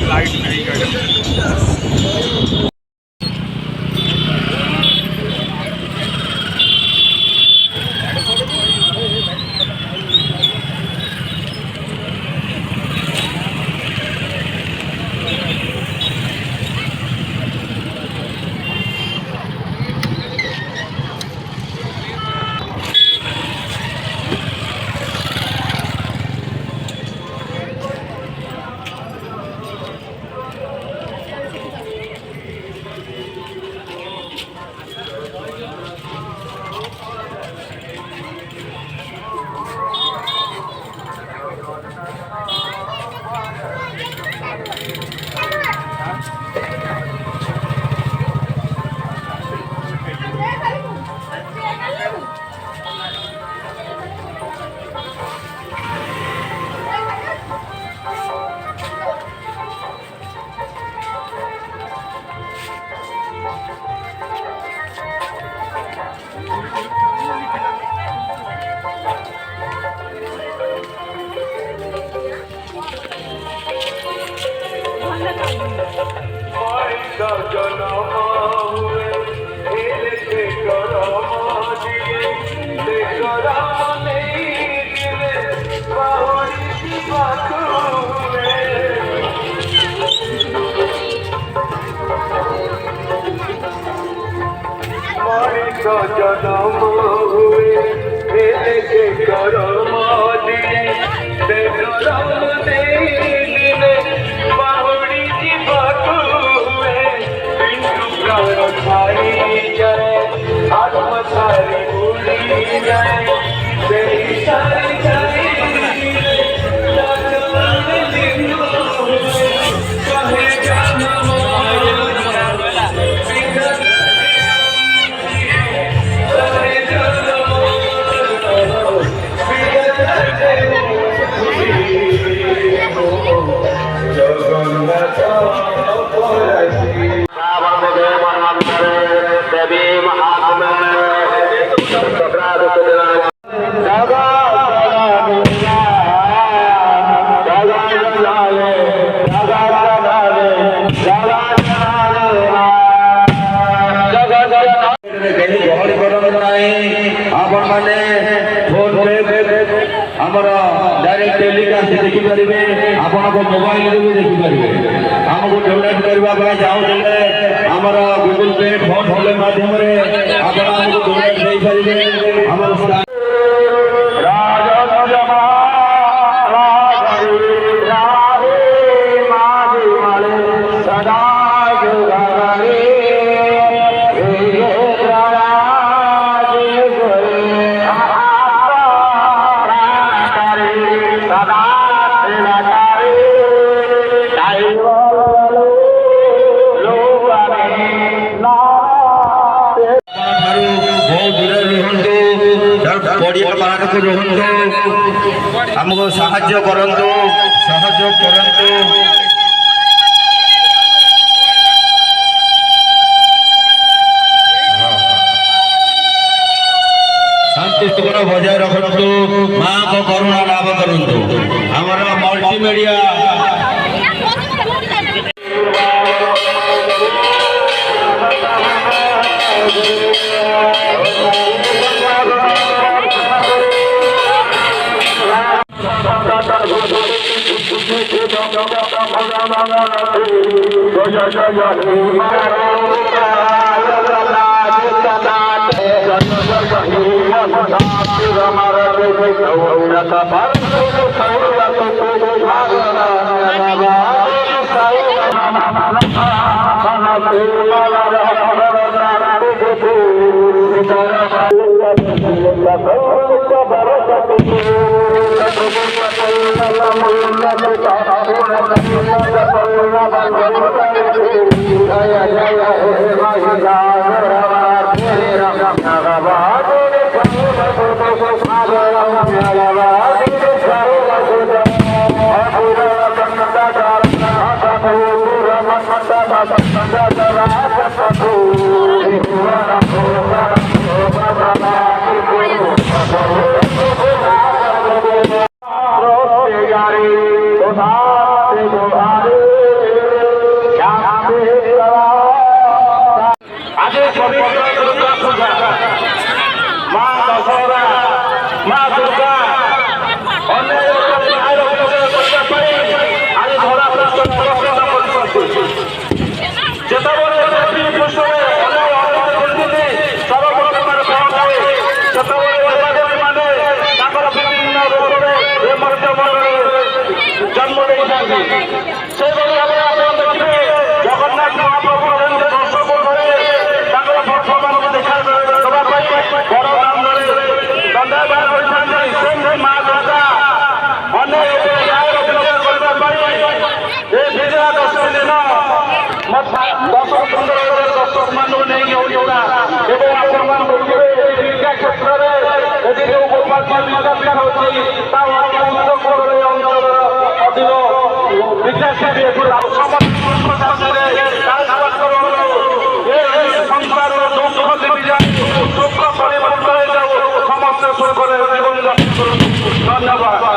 Light नहीं गाड़ी जनम हुए के करम दिए करम देने बाहुड़ी जीवक हुए बिंदु प्राण खाई जाए आत्म सारी उड़ी जाए तेरी सारी जाए डायरेक्ट टेलीकास्ट देखिपारे आपण मोबाइल भी देखिपारे आमको डोनेट करने चाहूले आमर गूगल पे फोन पे माध्यम आपको डोनेट दे पारे हमको साहाय्य करंतु सहयोग करंतु शांति स्तूप बजाय रखु माँ को करुणा लाभ करंतु हमर मल्टीमीडिया ପାଇଥାନ୍ତି। ସେହିଭଳି ଭାବରେ ଆପଣ ଦେଖିବେ ଜଗନ୍ନାଥ ମହାପ୍ରଭୁ ଦର୍ଶକ ଘରେ ତାଙ୍କର ଭକ୍ତମାନଙ୍କୁ ଦେଖା ଦେବା ପାଇଁ ବଡ଼ ଦାଣ୍ଡରେ ଦଣ୍ଡାୟମାନ କରିଥାନ୍ତି। ସେମିତି ମା ଦୁର୍ଗା ଅନେକ ନ୍ୟାୟ କରିବା ପାଇଁ ଏ ବିଜୟା ଦଶମୀ ଦିନ ଦର୍ଶକ ଦର୍ଶକମାନଙ୍କୁ ନେଇକି ଓଡ଼ିଶା ଏବଂ ଆପଣମାନଙ୍କୁ କ୍ରୀଡ଼ା କ୍ଷେତ୍ରରେ ଏଠି ଯେଉଁ ଗୋପାଳପୁର ବିକାଶ ହେଉଛି ତା ଅନ୍ତର୍ଭୁକ୍ତ କୋଣରେ ଅଞ୍ଚଳର ଅଧିକ ବିକାଶ ସଂସାର ଦୁଃଖ ଦିବିଯାଏ ଦୁଃଖ ପରିବର୍ତ୍ତନ ହେଇଯାଉ ସମସ୍ତେ ସୁଖରେ ଜୀବନ ଯାପନ କରନ୍ତୁ। ଧନ୍ୟବାଦ।